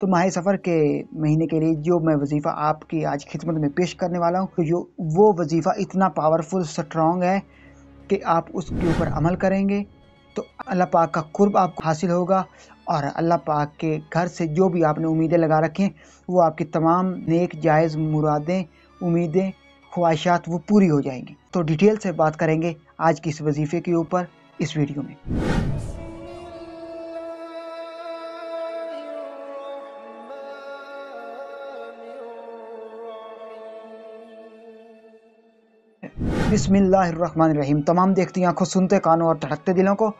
تو ماہ سفر کے مہینے کے لیے جو میں وظیفہ آپ کی آج خدمت میں پیش کرنے والا ہوں، تو وہ وظیفہ اتنا پاورفل سٹرونگ ہے کہ آپ اس کے اوپر عمل کریں گے تو اللہ پاک کا قرب آپ کو حاصل ہوگا، اور اللہ پاک کے گھر سے جو بھی آپ نے امیدیں لگا رکھیں وہ آپ کی تمام نیک جائز مرادیں، امیدیں، خواہشات وہ پوری ہو جائیں گی۔ تو ڈیٹیل سے بات کریں گے آج کی اس وظیفے کے اوپر اس ویڈیو میں۔ بسم اللہ الرحمن الرحیم۔ تمام دیکھتی آنکھوں، سنتے کانوں اور دھڑکتے دلوں کو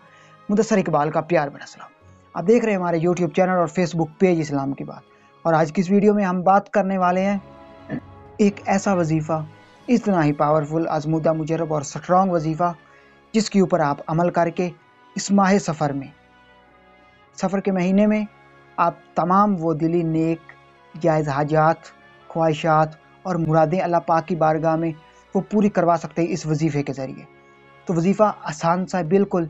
مدثر اقبال کا پیار بھرا سلام۔ آپ دیکھ رہے ہیں ہمارے یوٹیوب چینل اور فیس بک پیج اسلام کی بات، اور آج کی اس ویڈیو میں ہم بات کرنے والے ہیں ایک ایسا وظیفہ، اتنا ہی پاورفل، آزمودہ، مجرب اور سٹرونگ وظیفہ جس کے اوپر آپ عمل کر کے اس ماہ سفر میں، سفر کے مہینے میں، آپ تمام وہ دلی نیک جائز حاجات، خواہشات اور مرادیں اللہ پاک کی بارگاہ میں وہ پوری کروا سکتے ہیں اس وظیفے کے ذریعے۔ تو وظیفہ آسان سا بالکل،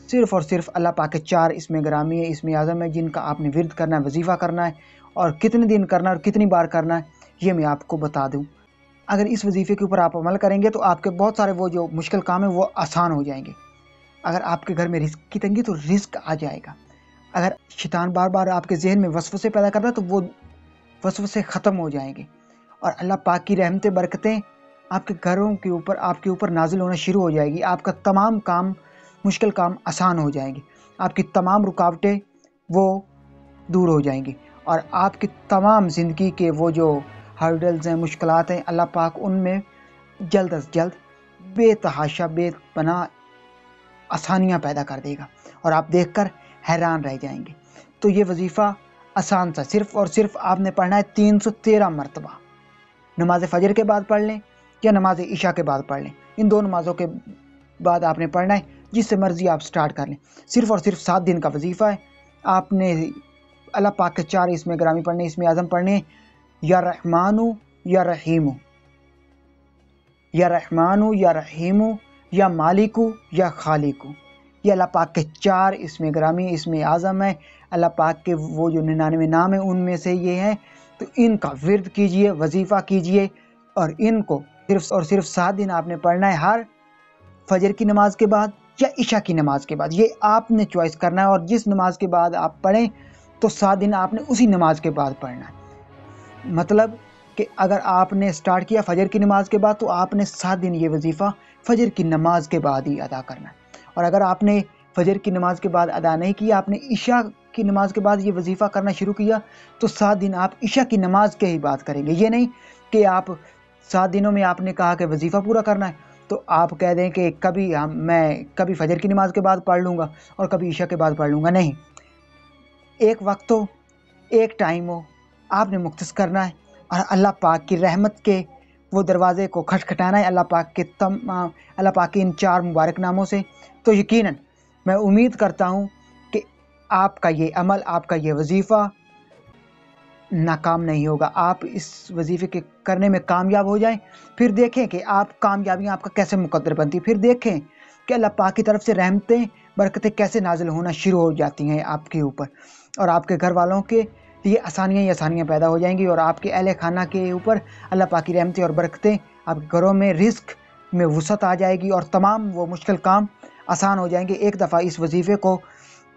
صرف اور صرف اللہ پاک کے 4 اسم گرامی ہے، اسم اعظم ہے، جن کا آپ نے ورد کرنا ہے، وظیفہ کرنا ہے، اور کتنے دن کرنا ہے اور کتنی بار کرنا ہے یہ میں آپ کو بتا دوں۔ اگر اس وظیفے کے اوپر آپ عمل کریں گے تو آپ کے بہت سارے وہ جو مشکل کام ہیں وہ آسان ہو جائیں گے۔ اگر آپ کے گھر میں رزق کی تنگی تو رزق آ جائے گا۔ اگر شیطان بار بار آپ کے ذہن میں وسوسے پیدا کرتا ہے تو وہ وسوسے ختم ہو جائیں گے، اور اللہ پاک کی رحمتیں، برکتیں آپ کے گھروں کے اوپر، آپ کے اوپر نازل ہونا شروع ہو جائے گی۔ آپ کا تمام کام، مشکل کام آسان ہو جائیں گے، آپ کی تمام رکاوٹیں وہ دور ہو جائیں گی، اور آپ کی تمام زندگی کے وہ جو ہرڈلز ہیں، مشکلات ہیں، اللہ پاک ان میں جلد از جلد بے تحاشا، بے پناہ آسانیاں پیدا کر دے گا، اور آپ دیکھ کر حیران رہ جائیں گے۔ تو یہ وظیفہ آسان سا، صرف اور صرف آپ نے پڑھنا ہے 313 مرتبہ۔ نماز فجر کے بعد پڑھ لیں یا نماز عشاء کے بعد پڑھ لیں، ان 2 نمازوں کے بعد آپ نے پڑھنا ہے، جس سے مرضی آپ سٹارٹ کر لیں۔ صرف اور صرف 7 دن کا وظیفہ ہے۔ آپ نے اللہ پاک کے 4 اسم گرامی پڑھنے، اسم اعظم پڑھنے، یا رحمانو یا رحیمو، یا رحمانو یا رحیمو، یا مالکو یا خالقو۔ یہ اللہ پاک کے 4 اسم گرامی، اسم اعظم ہے، اللہ پاک کے وہ جو 99 نام ہیں ان میں سے یہ ہیں۔ تو ان کا ورد کیجئے، وظیفہ کیجئے، اور ان کو صرف اور صرف 7 دن آپ نے پڑھنا ہے، ہر فجر کی نماز کے بعد یا عشاء کی نماز کے بعد، یہ آپ نے چوائس کرنا ہے، اور جس نماز کے بعد آپ پڑھیں تو 7 دن آپ نے اسی نماز کے بعد پڑھنا ہے۔ مطلب کہ اگر آپ نے سٹارٹ کیا فجر کی نماز کے بعد تو آپ نے 7 دن یہ وظیفہ فجر کی نماز کے بعد ہی ادا کرنا ہے، اور اگر آپ نے فجر کی نماز کے بعد ادا نہیں کیا، آپ نے عشاء کی نماز کے بعد یہ وظیفہ کرنا شروع کیا، تو 7 دن آپ عشاء کی نماز کے ہی بات کریں گے۔ یہ نہیں کہ آپ 7 دنوں میں آپ نے کہا کہ وظیفہ پورا کرنا ہے تو آپ کہہ دیں کہ میں کبھی فجر کی نماز کے بعد پڑھ لوں گا اور کبھی عشاء کے بعد پڑھ لوں گا۔ نہیں، ایک وقت ہو، ایک ٹائم ہو، آپ نے مختص کرنا ہے، اور اللہ پاک کی رحمت کے وہ دروازے کو کھٹکھٹانا ہے، اللہ پاک کے ان 4 مبارک ناموں سے۔ تو یقیناً میں امید کرتا ہوں کہ آپ کا یہ عمل، آپ کا یہ وظیفہ ناکام نہیں ہوگا۔ آپ اس وظیفے کے کرنے میں کامیاب ہو جائیں، پھر دیکھیں کہ آپ کامیابیاں آپ کا کیسے مقدر بنتی، پھر دیکھیں کہ اللہ پاک کی طرف سے رحمتیں، برکتیں کیسے نازل ہونا شروع ہو جاتی ہیں آپ کے اوپر، اور آپ کے گھر والوں کے لیے آسانیاں ہی آسانیاں پیدا ہو جائیں گی، اور آپ کے اہل خانہ کے اوپر اللہ پاک کی رحمتیں اور برکتیں، آپ کے گھروں میں رزق میں وسعت آ جائے گی، اور تمام وہ مشکل کام آسان ہو جائیں گے۔ ایک دفعہ اس وظیفے کو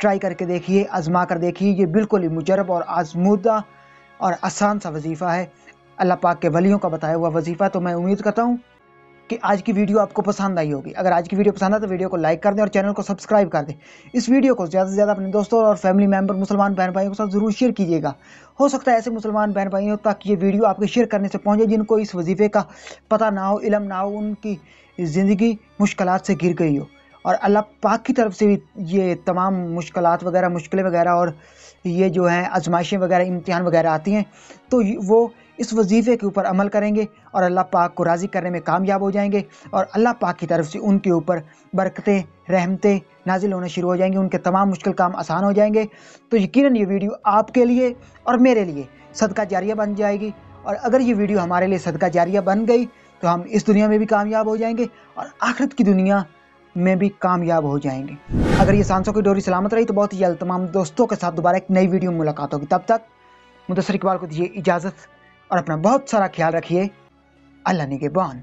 ٹرائی کر کے دیکھیے، آزما کر دیکھیے، یہ بالکل ہی مجرب اور آزمودہ اور آسان سا وظیفہ ہے، اللہ پاک کے ولیوں کا بتایا ہوا وظیفہ۔ تو میں امید کرتا ہوں کہ آج کی ویڈیو آپ کو پسند آئی ہوگی۔ اگر آج کی ویڈیو پسند آئے تو ویڈیو کو لائک کر دیں اور چینل کو سبسکرائب کر دیں۔ اس ویڈیو کو زیادہ سے زیادہ اپنے دوستوں اور فیملی ممبر، مسلمان بہن بھائیوں کے ساتھ ضرور شیئر کیجیے گا۔ ہو سکتا ہے ایسے مسلمان بہن بھائیوں تک یہ ویڈیو آپ کے شیئر کرنے سے پہنچے جن کو اس وظیفے کا پتہ نہ ہو، علم نہ ہو، ان کی زندگی مشکلات سے گھر گئی ہو، اور اللہ پاک کی طرف سے بھی یہ تمام مشکلات وغیرہ، مشکلیں وغیرہ، اور یہ جو ہیں آزمائشیں وغیرہ، امتحان وغیرہ آتی ہیں، تو وہ اس وظیفے کے اوپر عمل کریں گے اور اللہ پاک کو راضی کرنے میں کامیاب ہو جائیں گے، اور اللہ پاک کی طرف سے ان کے اوپر برکتیں، رحمتیں نازل ہونا شروع ہو جائیں گی، ان کے تمام مشکل کام آسان ہو جائیں گے۔ تو یقیناً یہ ویڈیو آپ کے لیے اور میرے لیے صدقہ جاریہ بن جائے گی، اور اگر یہ ویڈیو ہمارے لیے صدقہ جاریہ بن گئی تو ہم اس دنیا میں بھی کامیاب ہو جائیں گے اور آخرت کی دنیا میں بھی کامیاب ہو جائیں گے۔ اگر یہ سانسوں کی ڈوری سلامت رہی تو بہت ہی جلد تمام دوستوں کے ساتھ دوبارہ ایک نئی ویڈیو میں ملاقات ہوگی۔ تب تک مدثر اقبال کو دیجیے اجازت اور اپنا بہت سارا خیال رکھیے۔ اللہ نگہبان۔